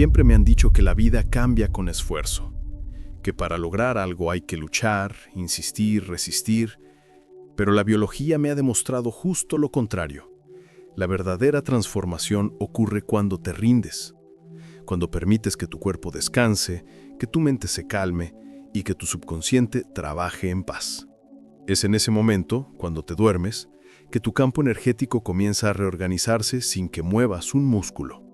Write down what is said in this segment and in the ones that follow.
Siempre me han dicho que la vida cambia con esfuerzo, que para lograr algo hay que luchar, insistir, resistir, pero la biología me ha demostrado justo lo contrario. La verdadera transformación ocurre cuando te rindes, cuando permites que tu cuerpo descanse, que tu mente se calme y que tu subconsciente trabaje en paz. Es en ese momento, cuando te duermes, que tu campo energético comienza a reorganizarse sin que muevas un músculo.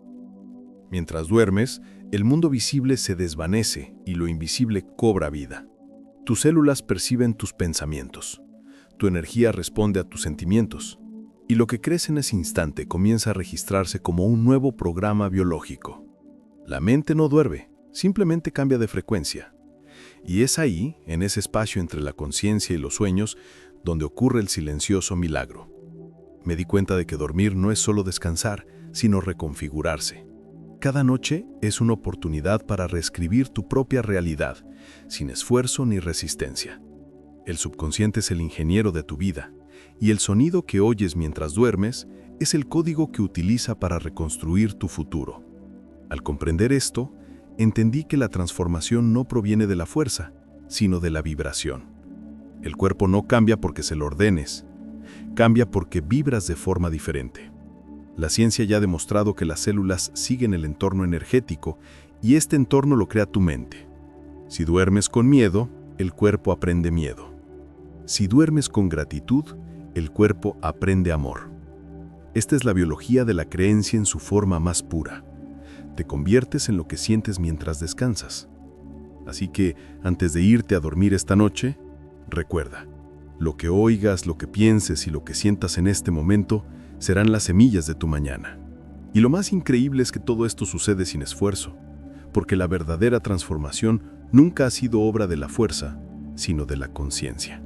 Mientras duermes, el mundo visible se desvanece y lo invisible cobra vida. Tus células perciben tus pensamientos, tu energía responde a tus sentimientos, y lo que crees en ese instante comienza a registrarse como un nuevo programa biológico. La mente no duerme, simplemente cambia de frecuencia. Y es ahí, en ese espacio entre la conciencia y los sueños, donde ocurre el silencioso milagro. Me di cuenta de que dormir no es solo descansar, sino reconfigurarse. Cada noche es una oportunidad para reescribir tu propia realidad, sin esfuerzo ni resistencia. El subconsciente es el ingeniero de tu vida, y el sonido que oyes mientras duermes es el código que utiliza para reconstruir tu futuro. Al comprender esto, entendí que la transformación no proviene de la fuerza, sino de la vibración. El cuerpo no cambia porque se lo ordenes, cambia porque vibras de forma diferente. La ciencia ya ha demostrado que las células siguen el entorno energético y este entorno lo crea tu mente. Si duermes con miedo, el cuerpo aprende miedo. Si duermes con gratitud, el cuerpo aprende amor. Esta es la biología de la creencia en su forma más pura. Te conviertes en lo que sientes mientras descansas. Así que, antes de irte a dormir esta noche, recuerda, lo que oigas, lo que pienses y lo que sientas en este momento serán las semillas de tu mañana. Y lo más increíble es que todo esto sucede sin esfuerzo, porque la verdadera transformación nunca ha sido obra de la fuerza, sino de la conciencia.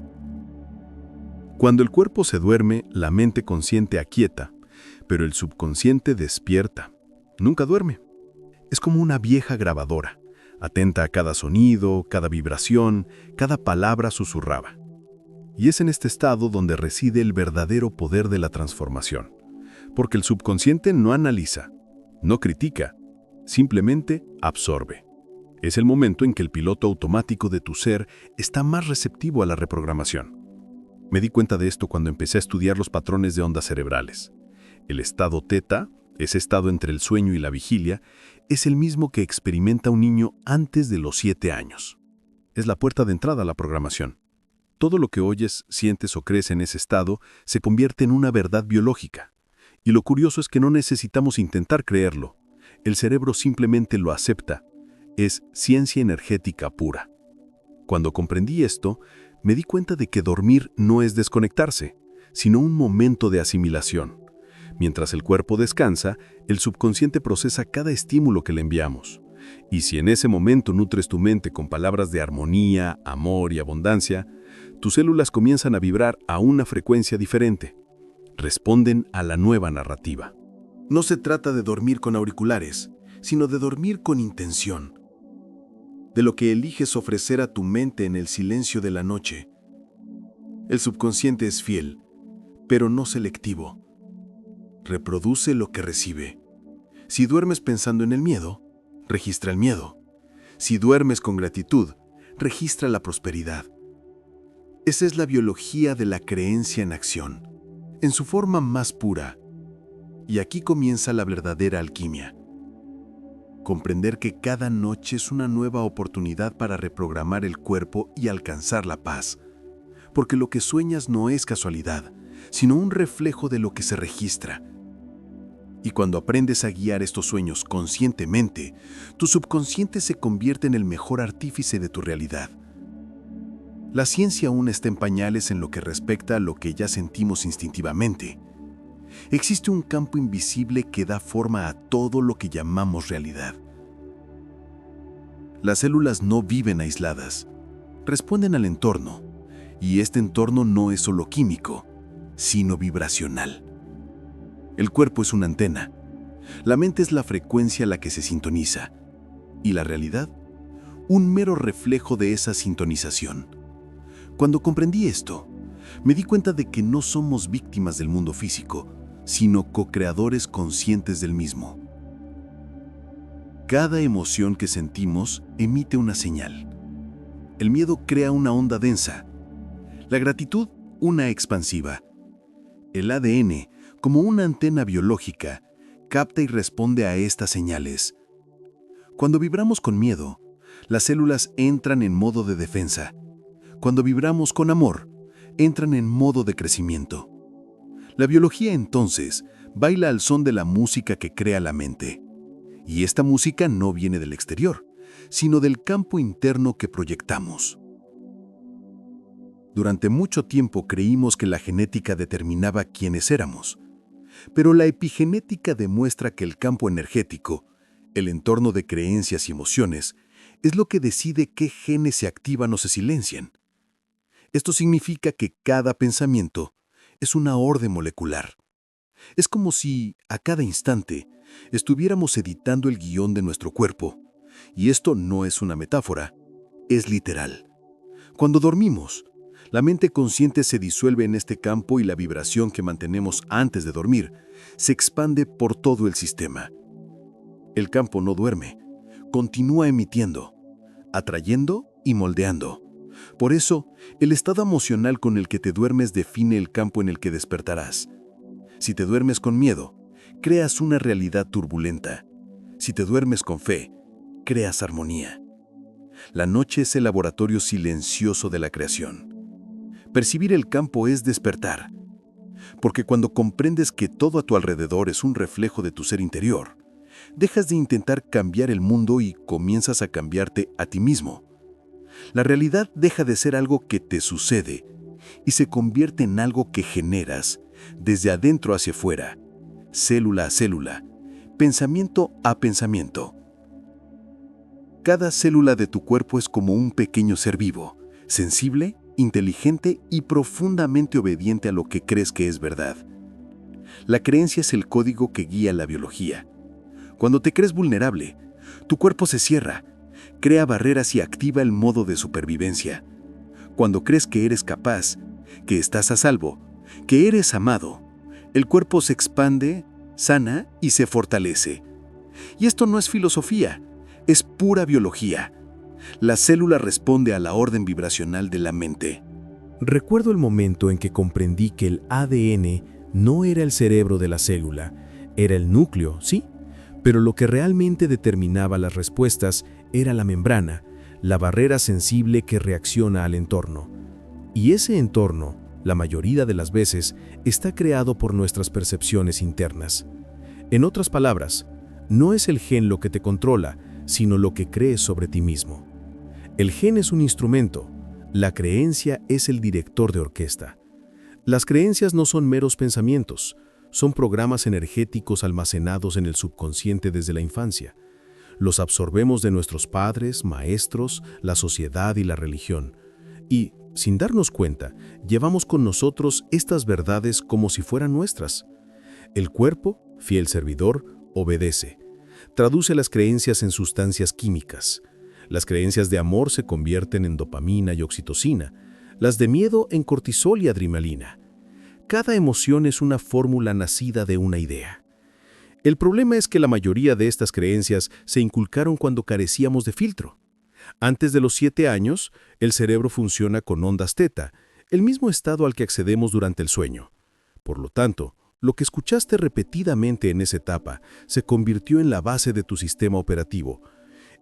Cuando el cuerpo se duerme, la mente consciente aquieta, pero el subconsciente despierta. Nunca duerme. Es como una vieja grabadora, atenta a cada sonido, cada vibración, cada palabra susurrada. Y es en este estado donde reside el verdadero poder de la transformación. Porque el subconsciente no analiza, no critica, simplemente absorbe. Es el momento en que el piloto automático de tu ser está más receptivo a la reprogramación. Me di cuenta de esto cuando empecé a estudiar los patrones de ondas cerebrales. El estado teta, ese estado entre el sueño y la vigilia, es el mismo que experimenta un niño antes de los 7 años. Es la puerta de entrada a la programación. Todo lo que oyes, sientes o crees en ese estado se convierte en una verdad biológica. Y lo curioso es que no necesitamos intentar creerlo. El cerebro simplemente lo acepta. Es ciencia energética pura. Cuando comprendí esto, me di cuenta de que dormir no es desconectarse, sino un momento de asimilación. Mientras el cuerpo descansa, el subconsciente procesa cada estímulo que le enviamos. Y si en ese momento nutres tu mente con palabras de armonía, amor y abundancia, tus células comienzan a vibrar a una frecuencia diferente. Responden a la nueva narrativa. No se trata de dormir con auriculares, sino de dormir con intención. De lo que eliges ofrecer a tu mente en el silencio de la noche. El subconsciente es fiel, pero no selectivo. Reproduce lo que recibe. Si duermes pensando en el miedo, registra el miedo. Si duermes con gratitud, registra la prosperidad. Esa es la biología de la creencia en acción, en su forma más pura. Y aquí comienza la verdadera alquimia. Comprender que cada noche es una nueva oportunidad para reprogramar el cuerpo y alcanzar la paz. Porque lo que sueñas no es casualidad, sino un reflejo de lo que se registra. Y cuando aprendes a guiar estos sueños conscientemente, tu subconsciente se convierte en el mejor artífice de tu realidad. La ciencia aún está en pañales en lo que respecta a lo que ya sentimos instintivamente. Existe un campo invisible que da forma a todo lo que llamamos realidad. Las células no viven aisladas, responden al entorno, y este entorno no es solo químico, sino vibracional. El cuerpo es una antena, la mente es la frecuencia a la que se sintoniza, y la realidad, un mero reflejo de esa sintonización. Cuando comprendí esto, me di cuenta de que no somos víctimas del mundo físico, sino co-creadores conscientes del mismo. Cada emoción que sentimos emite una señal. El miedo crea una onda densa. La gratitud, una expansiva. El ADN, como una antena biológica, capta y responde a estas señales. Cuando vibramos con miedo, las células entran en modo de defensa. Cuando vibramos con amor, entran en modo de crecimiento. La biología entonces baila al son de la música que crea la mente. Y esta música no viene del exterior, sino del campo interno que proyectamos. Durante mucho tiempo creímos que la genética determinaba quiénes éramos, pero la epigenética demuestra que el campo energético, el entorno de creencias y emociones, es lo que decide qué genes se activan o se silencian. Esto significa que cada pensamiento es una orden molecular. Es como si, a cada instante, estuviéramos editando el guión de nuestro cuerpo. Y esto no es una metáfora, es literal. Cuando dormimos, la mente consciente se disuelve en este campo y la vibración que mantenemos antes de dormir se expande por todo el sistema. El campo no duerme, continúa emitiendo, atrayendo y moldeando. Por eso, el estado emocional con el que te duermes define el campo en el que despertarás. Si te duermes con miedo, creas una realidad turbulenta. Si te duermes con fe, creas armonía. La noche es el laboratorio silencioso de la creación. Percibir el campo es despertar, porque cuando comprendes que todo a tu alrededor es un reflejo de tu ser interior, dejas de intentar cambiar el mundo y comienzas a cambiarte a ti mismo. La realidad deja de ser algo que te sucede y se convierte en algo que generas desde adentro hacia afuera, célula a célula, pensamiento a pensamiento. Cada célula de tu cuerpo es como un pequeño ser vivo, sensible, inteligente y profundamente obediente a lo que crees que es verdad. La creencia es el código que guía la biología. Cuando te crees vulnerable, tu cuerpo se cierra, crea barreras y activa el modo de supervivencia. Cuando crees que eres capaz, que estás a salvo, que eres amado, el cuerpo se expande, sana y se fortalece. Y esto no es filosofía, es pura biología. La célula responde a la orden vibracional de la mente. Recuerdo el momento en que comprendí que el ADN no era el cerebro de la célula, era el núcleo, sí, pero lo que realmente determinaba las respuestas era la membrana, la barrera sensible que reacciona al entorno. Y ese entorno, la mayoría de las veces, está creado por nuestras percepciones internas. En otras palabras, no es el gen lo que te controla, sino lo que crees sobre ti mismo. El gen es un instrumento, la creencia es el director de orquesta. Las creencias no son meros pensamientos, son programas energéticos almacenados en el subconsciente desde la infancia. Los absorbemos de nuestros padres, maestros, la sociedad y la religión. Y, sin darnos cuenta, llevamos con nosotros estas verdades como si fueran nuestras. El cuerpo, fiel servidor, obedece. Traduce las creencias en sustancias químicas. Las creencias de amor se convierten en dopamina y oxitocina, las de miedo en cortisol y adrenalina. Cada emoción es una fórmula nacida de una idea. El problema es que la mayoría de estas creencias se inculcaron cuando carecíamos de filtro. Antes de los 7 años, el cerebro funciona con ondas teta, el mismo estado al que accedemos durante el sueño. Por lo tanto, lo que escuchaste repetidamente en esa etapa se convirtió en la base de tu sistema operativo.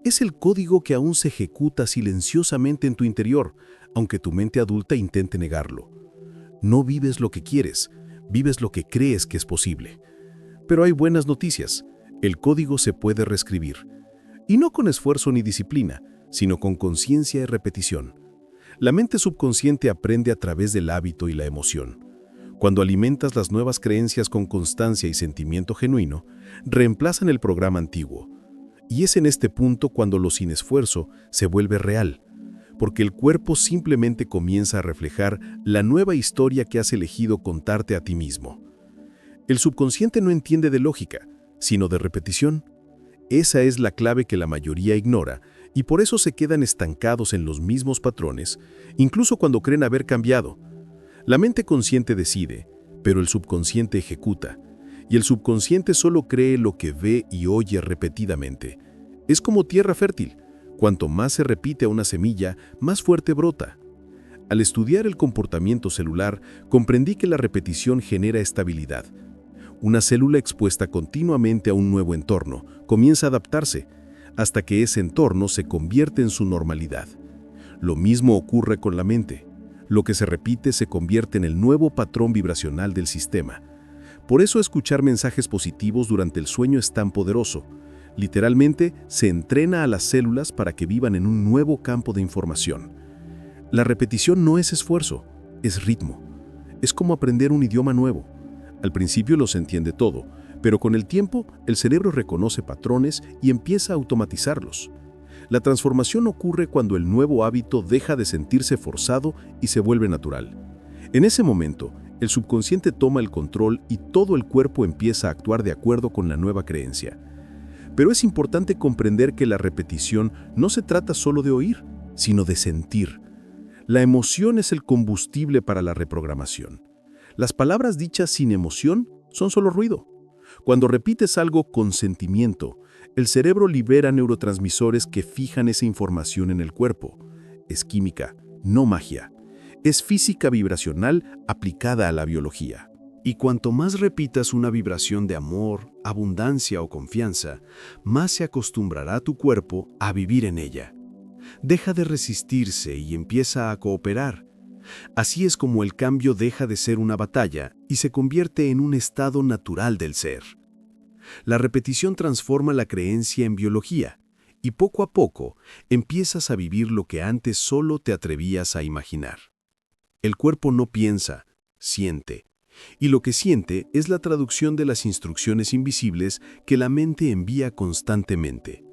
Es el código que aún se ejecuta silenciosamente en tu interior, aunque tu mente adulta intente negarlo. No vives lo que quieres, vives lo que crees que es posible. Pero hay buenas noticias. El código se puede reescribir. Y no con esfuerzo ni disciplina, sino con conciencia y repetición. La mente subconsciente aprende a través del hábito y la emoción. Cuando alimentas las nuevas creencias con constancia y sentimiento genuino, reemplazan el programa antiguo. Y es en este punto cuando lo sin esfuerzo se vuelve real, porque el cuerpo simplemente comienza a reflejar la nueva historia que has elegido contarte a ti mismo. El subconsciente no entiende de lógica, sino de repetición. Esa es la clave que la mayoría ignora, y por eso se quedan estancados en los mismos patrones, incluso cuando creen haber cambiado. La mente consciente decide, pero el subconsciente ejecuta, y el subconsciente solo cree lo que ve y oye repetidamente. Es como tierra fértil. Cuanto más se repite a una semilla, más fuerte brota. Al estudiar el comportamiento celular, comprendí que la repetición genera estabilidad. Una célula expuesta continuamente a un nuevo entorno comienza a adaptarse, hasta que ese entorno se convierte en su normalidad. Lo mismo ocurre con la mente. Lo que se repite se convierte en el nuevo patrón vibracional del sistema. Por eso escuchar mensajes positivos durante el sueño es tan poderoso. Literalmente, se entrena a las células para que vivan en un nuevo campo de información. La repetición no es esfuerzo, es ritmo. Es como aprender un idioma nuevo. Al principio lo se entiende todo, pero con el tiempo el cerebro reconoce patrones y empieza a automatizarlos. La transformación ocurre cuando el nuevo hábito deja de sentirse forzado y se vuelve natural. En ese momento, el subconsciente toma el control y todo el cuerpo empieza a actuar de acuerdo con la nueva creencia. Pero es importante comprender que la repetición no se trata solo de oír, sino de sentir. La emoción es el combustible para la reprogramación. Las palabras dichas sin emoción son solo ruido. Cuando repites algo con sentimiento, el cerebro libera neurotransmisores que fijan esa información en el cuerpo. Es química, no magia. Es física vibracional aplicada a la biología. Y cuanto más repitas una vibración de amor, abundancia o confianza, más se acostumbrará tu cuerpo a vivir en ella. Deja de resistirse y empieza a cooperar. Así es como el cambio deja de ser una batalla y se convierte en un estado natural del ser. La repetición transforma la creencia en biología y poco a poco empiezas a vivir lo que antes solo te atrevías a imaginar. El cuerpo no piensa, siente. Y lo que siente es la traducción de las instrucciones invisibles que la mente envía constantemente.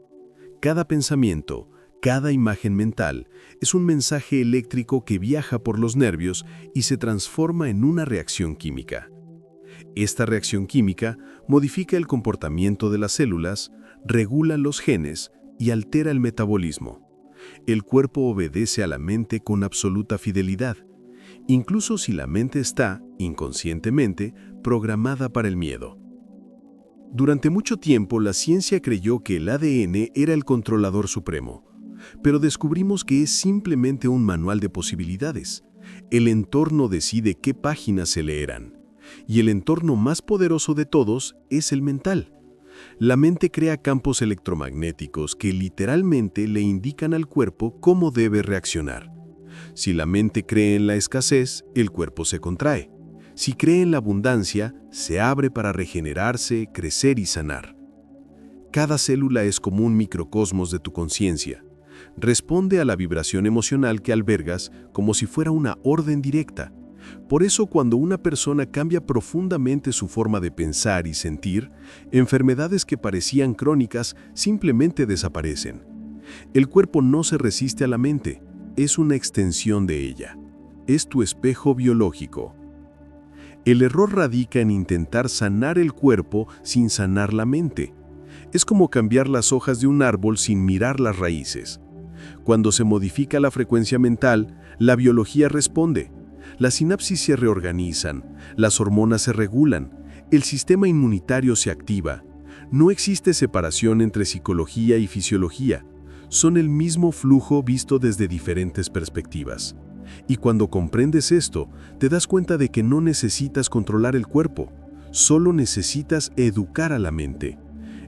Cada pensamiento, cada imagen mental, es un mensaje eléctrico que viaja por los nervios y se transforma en una reacción química. Esta reacción química modifica el comportamiento de las células, regula los genes y altera el metabolismo. El cuerpo obedece a la mente con absoluta fidelidad, incluso si la mente está, inconscientemente, programada para el miedo. Durante mucho tiempo la ciencia creyó que el ADN era el controlador supremo, pero descubrimos que es simplemente un manual de posibilidades. El entorno decide qué páginas se leerán, y el entorno más poderoso de todos es el mental. La mente crea campos electromagnéticos que literalmente le indican al cuerpo cómo debe reaccionar. Si la mente cree en la escasez, el cuerpo se contrae. Si cree en la abundancia, se abre para regenerarse, crecer y sanar. Cada célula es como un microcosmos de tu conciencia. Responde a la vibración emocional que albergas como si fuera una orden directa. Por eso, cuando una persona cambia profundamente su forma de pensar y sentir, enfermedades que parecían crónicas simplemente desaparecen. El cuerpo no se resiste a la mente. Es una extensión de ella. Es tu espejo biológico. El error radica en intentar sanar el cuerpo sin sanar la mente. Es como cambiar las hojas de un árbol sin mirar las raíces. Cuando se modifica la frecuencia mental, la biología responde. Las sinapsis se reorganizan, las hormonas se regulan, el sistema inmunitario se activa. No existe separación entre psicología y fisiología. Son el mismo flujo visto desde diferentes perspectivas. Y cuando comprendes esto, te das cuenta de que no necesitas controlar el cuerpo, solo necesitas educar a la mente.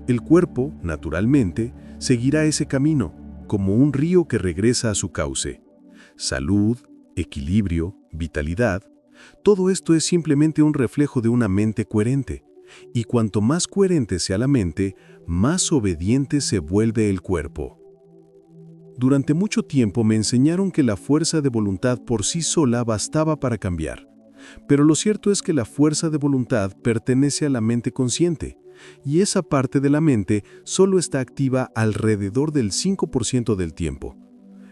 El cuerpo, naturalmente, seguirá ese camino, como un río que regresa a su cauce. Salud, equilibrio, vitalidad, todo esto es simplemente un reflejo de una mente coherente. Y cuanto más coherente sea la mente, más obediente se vuelve el cuerpo. Durante mucho tiempo me enseñaron que la fuerza de voluntad por sí sola bastaba para cambiar. Pero lo cierto es que la fuerza de voluntad pertenece a la mente consciente, y esa parte de la mente solo está activa alrededor del 5% del tiempo.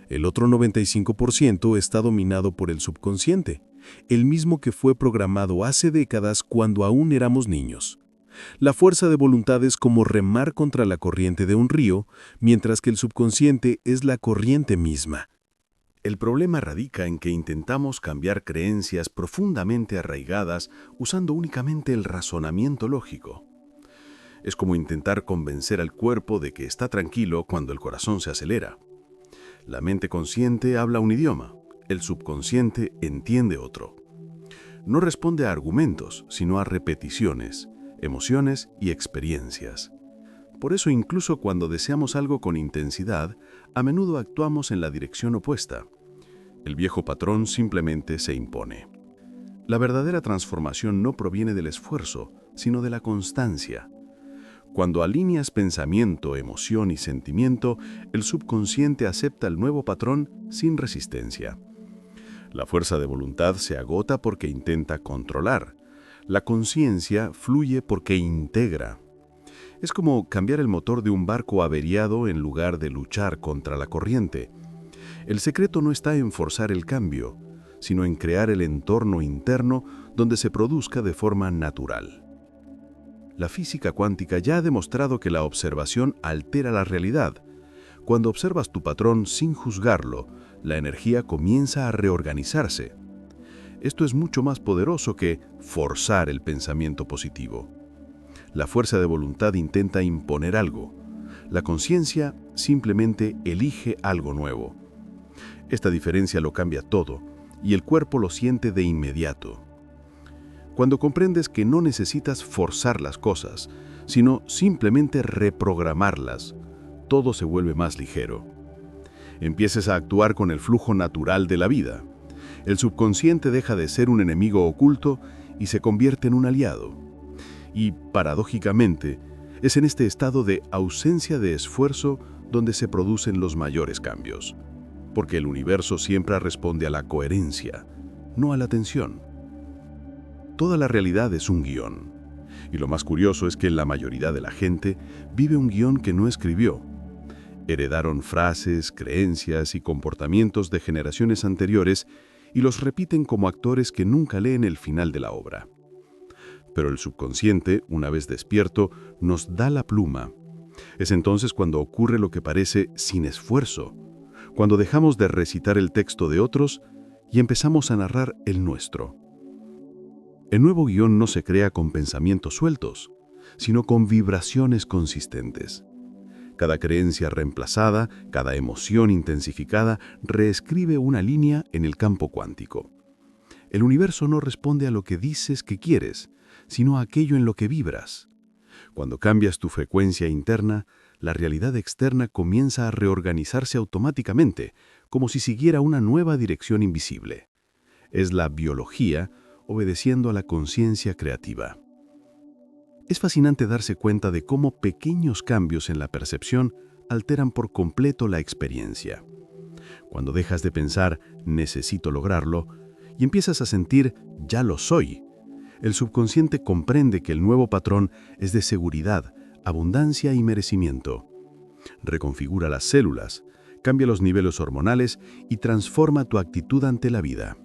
El otro 95% está dominado por el subconsciente, el mismo que fue programado hace décadas cuando aún éramos niños. La fuerza de voluntad es como remar contra la corriente de un río, mientras que el subconsciente es la corriente misma. El problema radica en que intentamos cambiar creencias profundamente arraigadas usando únicamente el razonamiento lógico. Es como intentar convencer al cuerpo de que está tranquilo cuando el corazón se acelera. La mente consciente habla un idioma, el subconsciente entiende otro. No responde a argumentos, sino a repeticiones, emociones y experiencias. Por eso incluso cuando deseamos algo con intensidad, a menudo actuamos en la dirección opuesta. El viejo patrón simplemente se impone. La verdadera transformación no proviene del esfuerzo, sino de la constancia. Cuando alineas pensamiento, emoción y sentimiento, el subconsciente acepta el nuevo patrón sin resistencia. La fuerza de voluntad se agota porque intenta controlar. La conciencia fluye porque integra. Es como cambiar el motor de un barco averiado en lugar de luchar contra la corriente. El secreto no está en forzar el cambio, sino en crear el entorno interno donde se produzca de forma natural. La física cuántica ya ha demostrado que la observación altera la realidad. Cuando observas tu patrón sin juzgarlo, la energía comienza a reorganizarse. Esto es mucho más poderoso que forzar el pensamiento positivo. La fuerza de voluntad intenta imponer algo. La conciencia simplemente elige algo nuevo. Esta diferencia lo cambia todo, y el cuerpo lo siente de inmediato. Cuando comprendes que no necesitas forzar las cosas, sino simplemente reprogramarlas, todo se vuelve más ligero. Empiezas a actuar con el flujo natural de la vida. El subconsciente deja de ser un enemigo oculto y se convierte en un aliado. Y, paradójicamente, es en este estado de ausencia de esfuerzo donde se producen los mayores cambios. Porque el universo siempre responde a la coherencia, no a la tensión. Toda la realidad es un guión. Y lo más curioso es que la mayoría de la gente vive un guión que no escribió. Heredaron frases, creencias y comportamientos de generaciones anteriores y los repiten como actores que nunca leen el final de la obra. Pero el subconsciente, una vez despierto, nos da la pluma. Es entonces cuando ocurre lo que parece sin esfuerzo, cuando dejamos de recitar el texto de otros y empezamos a narrar el nuestro. El nuevo guión no se crea con pensamientos sueltos, sino con vibraciones consistentes. Cada creencia reemplazada, cada emoción intensificada, reescribe una línea en el campo cuántico. El universo no responde a lo que dices que quieres, sino a aquello en lo que vibras. Cuando cambias tu frecuencia interna, la realidad externa comienza a reorganizarse automáticamente, como si siguiera una nueva dirección invisible. Es la biología obedeciendo a la conciencia creativa. Es fascinante darse cuenta de cómo pequeños cambios en la percepción alteran por completo la experiencia. Cuando dejas de pensar «necesito lograrlo» y empiezas a sentir «ya lo soy», el subconsciente comprende que el nuevo patrón es de seguridad, abundancia y merecimiento. Reconfigura las células, cambia los niveles hormonales y transforma tu actitud ante la vida.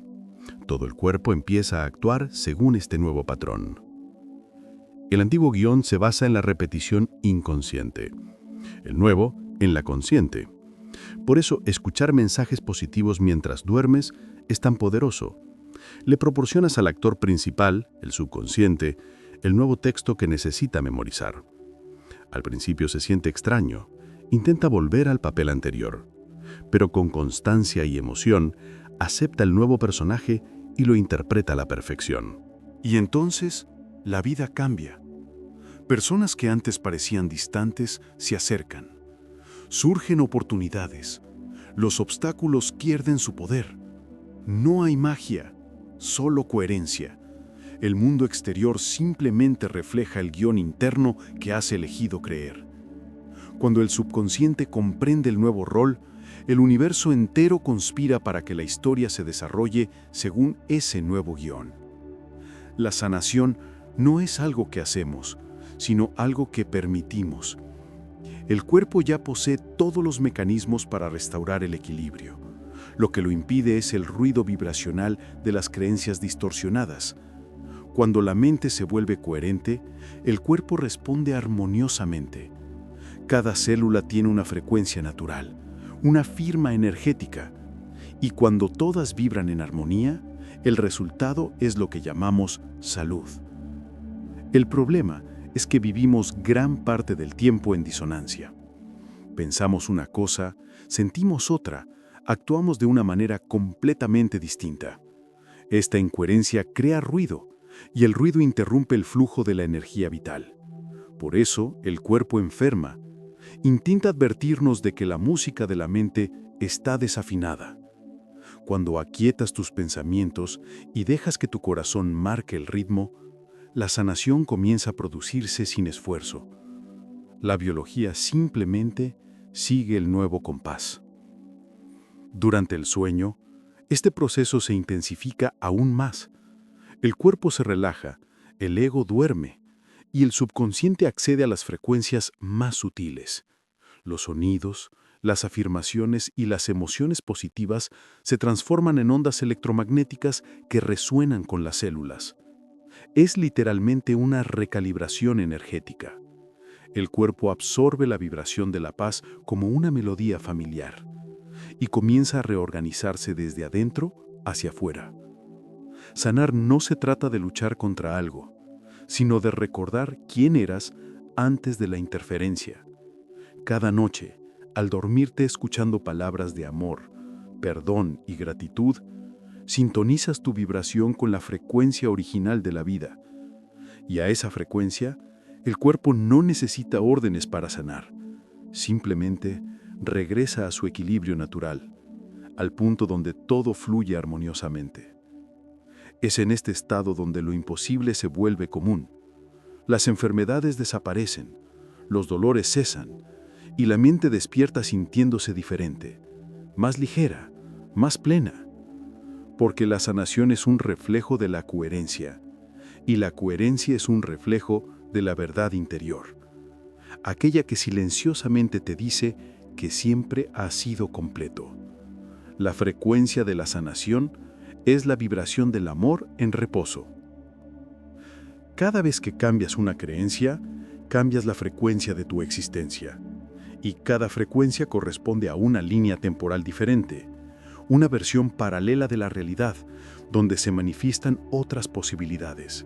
Todo el cuerpo empieza a actuar según este nuevo patrón. El antiguo guión se basa en la repetición inconsciente, el nuevo en la consciente. Por eso, escuchar mensajes positivos mientras duermes es tan poderoso. Le proporcionas al actor principal, el subconsciente, el nuevo texto que necesita memorizar. Al principio se siente extraño, intenta volver al papel anterior, pero con constancia y emoción acepta el nuevo personaje y lo interpreta a la perfección. Y entonces, la vida cambia. Personas que antes parecían distantes se acercan. Surgen oportunidades. Los obstáculos pierden su poder. No hay magia, solo coherencia. El mundo exterior simplemente refleja el guión interno que has elegido creer. Cuando el subconsciente comprende el nuevo rol, el universo entero conspira para que la historia se desarrolle según ese nuevo guión. La sanación no es algo que hacemos, sino algo que permitimos. El cuerpo ya posee todos los mecanismos para restaurar el equilibrio. Lo que lo impide es el ruido vibracional de las creencias distorsionadas. Cuando la mente se vuelve coherente, el cuerpo responde armoniosamente. Cada célula tiene una frecuencia natural, una firma energética, y cuando todas vibran en armonía, el resultado es lo que llamamos salud. El problema es que vivimos gran parte del tiempo en disonancia. Pensamos una cosa, sentimos otra, actuamos de una manera completamente distinta. Esta incoherencia crea ruido, y el ruido interrumpe el flujo de la energía vital. Por eso, el cuerpo enferma. Intenta advertirnos de que la música de la mente está desafinada. Cuando aquietas tus pensamientos y dejas que tu corazón marque el ritmo, la sanación comienza a producirse sin esfuerzo. La biología simplemente sigue el nuevo compás. Durante el sueño, este proceso se intensifica aún más. El cuerpo se relaja, el ego duerme, y el subconsciente accede a las frecuencias más sutiles. Los sonidos, las afirmaciones y las emociones positivas se transforman en ondas electromagnéticas que resuenan con las células. Es literalmente una recalibración energética. El cuerpo absorbe la vibración de la paz como una melodía familiar y comienza a reorganizarse desde adentro hacia afuera. Sanar no se trata de luchar contra algo, sino de recordar quién eras antes de la interferencia. Cada noche, al dormirte escuchando palabras de amor, perdón y gratitud, sintonizas tu vibración con la frecuencia original de la vida. Y a esa frecuencia, el cuerpo no necesita órdenes para sanar. Simplemente regresa a su equilibrio natural, al punto donde todo fluye armoniosamente. Es en este estado donde lo imposible se vuelve común. Las enfermedades desaparecen, los dolores cesan, y la mente despierta sintiéndose diferente, más ligera, más plena. Porque la sanación es un reflejo de la coherencia, y la coherencia es un reflejo de la verdad interior, aquella que silenciosamente te dice que siempre has sido completo. La frecuencia de la sanación es la vibración del amor en reposo. Cada vez que cambias una creencia, cambias la frecuencia de tu existencia. Y cada frecuencia corresponde a una línea temporal diferente, una versión paralela de la realidad, donde se manifiestan otras posibilidades.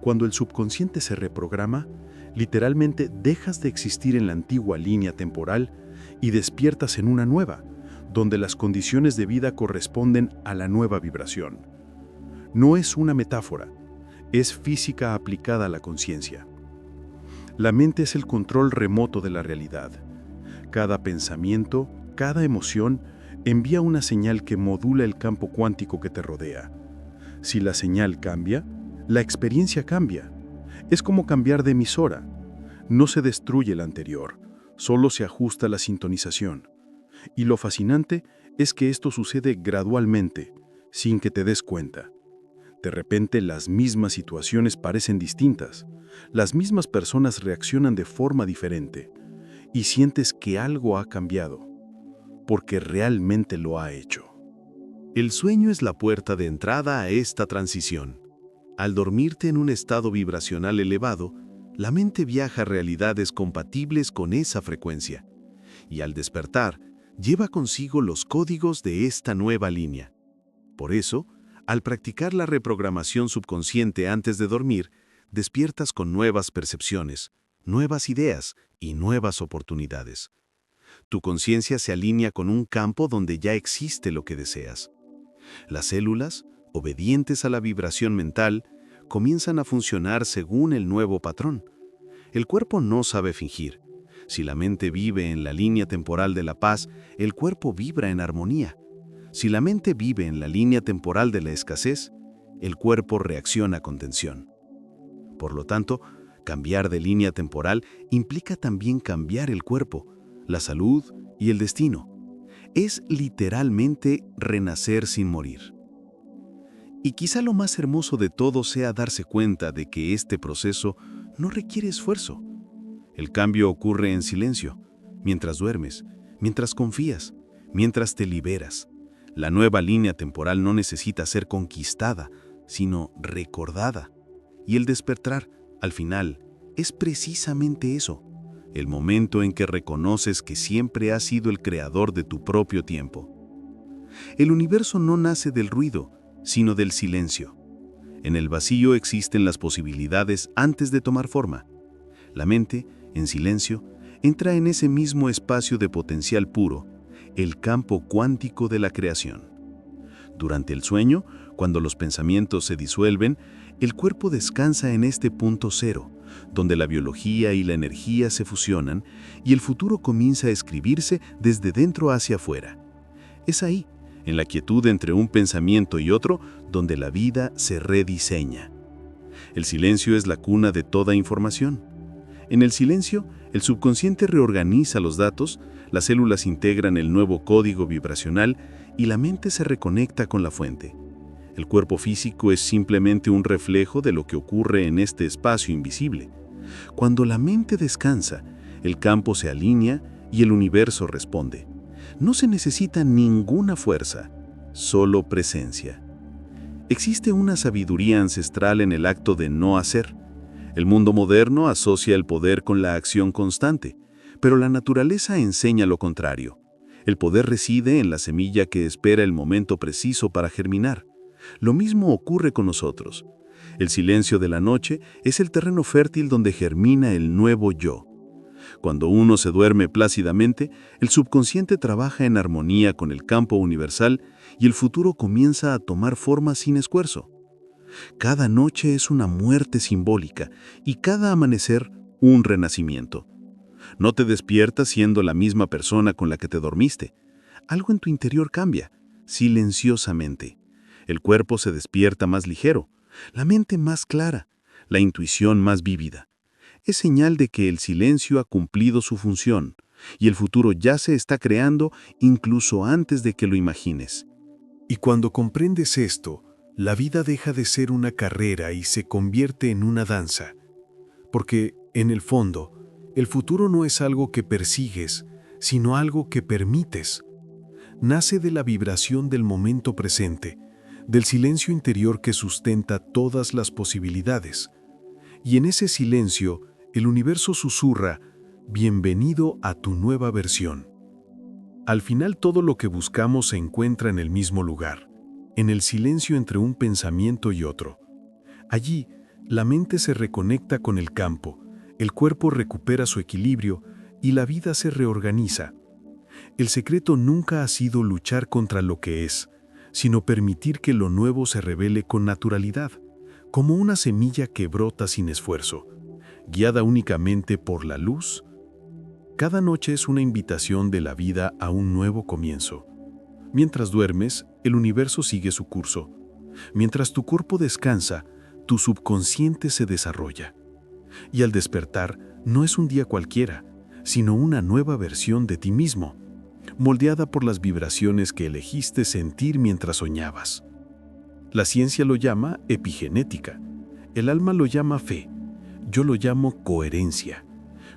Cuando el subconsciente se reprograma, literalmente dejas de existir en la antigua línea temporal y despiertas en una nueva, donde las condiciones de vida corresponden a la nueva vibración. No es una metáfora, es física aplicada a la conciencia. La mente es el control remoto de la realidad. Cada pensamiento, cada emoción, envía una señal que modula el campo cuántico que te rodea. Si la señal cambia, la experiencia cambia. Es como cambiar de emisora. No se destruye la anterior, solo se ajusta la sintonización. Y lo fascinante es que esto sucede gradualmente, sin que te des cuenta. De repente las mismas situaciones parecen distintas, las mismas personas reaccionan de forma diferente, y sientes que algo ha cambiado, porque realmente lo ha hecho. El sueño es la puerta de entrada a esta transición. Al dormirte en un estado vibracional elevado, la mente viaja a realidades compatibles con esa frecuencia, y al despertar, lleva consigo los códigos de esta nueva línea. Por eso, al practicar la reprogramación subconsciente antes de dormir, despiertas con nuevas percepciones, nuevas ideas y nuevas oportunidades. Tu conciencia se alinea con un campo donde ya existe lo que deseas. Las células, obedientes a la vibración mental, comienzan a funcionar según el nuevo patrón. El cuerpo no sabe fingir. Si la mente vive en la línea temporal de la paz, el cuerpo vibra en armonía. Si la mente vive en la línea temporal de la escasez, el cuerpo reacciona con tensión. Por lo tanto, cambiar de línea temporal implica también cambiar el cuerpo, la salud y el destino. Es literalmente renacer sin morir. Y quizá lo más hermoso de todo sea darse cuenta de que este proceso no requiere esfuerzo. El cambio ocurre en silencio, mientras duermes, mientras confías, mientras te liberas. La nueva línea temporal no necesita ser conquistada, sino recordada. Y el despertar, al final, es precisamente eso, el momento en que reconoces que siempre has sido el creador de tu propio tiempo. El universo no nace del ruido, sino del silencio. En el vacío existen las posibilidades antes de tomar forma. La mente, en silencio, entra en ese mismo espacio de potencial puro, el campo cuántico de la creación. Durante el sueño, cuando los pensamientos se disuelven, el cuerpo descansa en este punto cero, donde la biología y la energía se fusionan y el futuro comienza a escribirse desde dentro hacia afuera. Es ahí, en la quietud entre un pensamiento y otro, donde la vida se rediseña. El silencio es la cuna de toda información. En el silencio, el subconsciente reorganiza los datos, las células integran el nuevo código vibracional y la mente se reconecta con la fuente. El cuerpo físico es simplemente un reflejo de lo que ocurre en este espacio invisible. Cuando la mente descansa, el campo se alinea y el universo responde. No se necesita ninguna fuerza, solo presencia. Existe una sabiduría ancestral en el acto de no hacer. El mundo moderno asocia el poder con la acción constante, pero la naturaleza enseña lo contrario. El poder reside en la semilla que espera el momento preciso para germinar. Lo mismo ocurre con nosotros. El silencio de la noche es el terreno fértil donde germina el nuevo yo. Cuando uno se duerme plácidamente, el subconsciente trabaja en armonía con el campo universal y el futuro comienza a tomar forma sin esfuerzo. Cada noche es una muerte simbólica y cada amanecer un renacimiento. No te despiertas siendo la misma persona con la que te dormiste. Algo en tu interior cambia, silenciosamente. El cuerpo se despierta más ligero, la mente más clara, la intuición más vívida. Es señal de que el silencio ha cumplido su función y el futuro ya se está creando incluso antes de que lo imagines. Y cuando comprendes esto, la vida deja de ser una carrera y se convierte en una danza. Porque, en el fondo, el futuro no es algo que persigues, sino algo que permites. Nace de la vibración del momento presente, del silencio interior que sustenta todas las posibilidades. Y en ese silencio, el universo susurra, bienvenido a tu nueva versión. Al final todo lo que buscamos se encuentra en el mismo lugar, en el silencio entre un pensamiento y otro. Allí, la mente se reconecta con el campo, el cuerpo recupera su equilibrio y la vida se reorganiza. El secreto nunca ha sido luchar contra lo que es, sino permitir que lo nuevo se revele con naturalidad, como una semilla que brota sin esfuerzo, guiada únicamente por la luz. Cada noche es una invitación de la vida a un nuevo comienzo. Mientras duermes, el universo sigue su curso. Mientras tu cuerpo descansa, tu subconsciente se desarrolla. Y al despertar, no es un día cualquiera, sino una nueva versión de ti mismo, moldeada por las vibraciones que elegiste sentir mientras soñabas. La ciencia lo llama epigenética, el alma lo llama fe, yo lo llamo coherencia.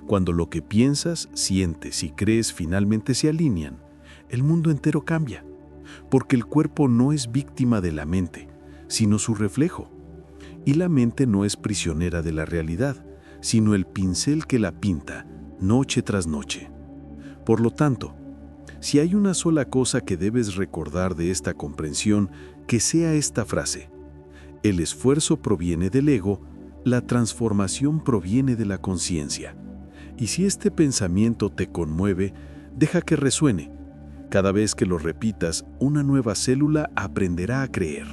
Cuando lo que piensas, sientes y crees finalmente se alinean, el mundo entero cambia, porque el cuerpo no es víctima de la mente, sino su reflejo. Y la mente no es prisionera de la realidad, sino el pincel que la pinta, noche tras noche. Por lo tanto, si hay una sola cosa que debes recordar de esta comprensión, que sea esta frase: el esfuerzo proviene del ego, la transformación proviene de la conciencia. Y si este pensamiento te conmueve, deja que resuene. Cada vez que lo repitas, una nueva célula aprenderá a creer.